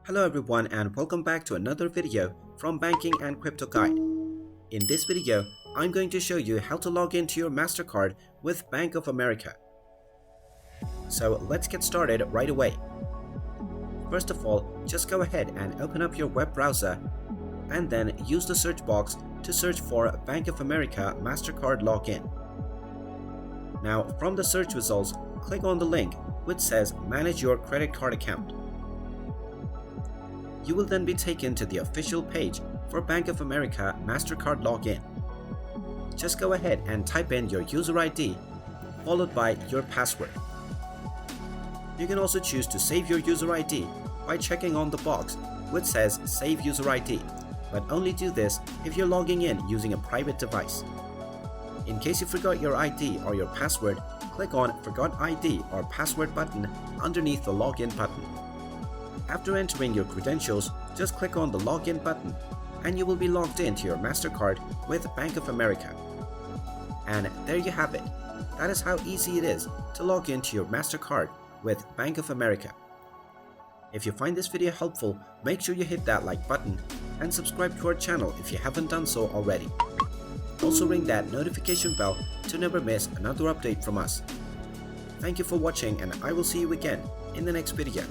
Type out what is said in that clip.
Hello everyone and welcome back to another video from Banking and Crypto Guide. In this video, I'm going to show you how to log into your Mastercard with Bank of America. So let's get started right away. First of all, just go ahead and open up your web browser and then use the search box to search for Bank of America Mastercard login. Now from the search results, click on the link which says Manage your credit card account. You will then be taken to the official page for Bank of America Mastercard login. Just go ahead and type in your user ID followed by your password. You can also choose to save your user ID by checking on the box which says Save User ID, but only do this if you're logging in using a private device. In case you forgot your ID or your password, click on Forgot ID or Password button underneath the Login button. After entering your credentials, just click on the Login button and you will be logged into your Mastercard with Bank of America. And there you have it. That is how easy it is to log into your Mastercard with Bank of America. If you find this video helpful, make sure you hit that like button and subscribe to our channel if you haven't done so already. Also ring that notification bell to never miss another update from us. Thank you for watching and I will see you again in the next video.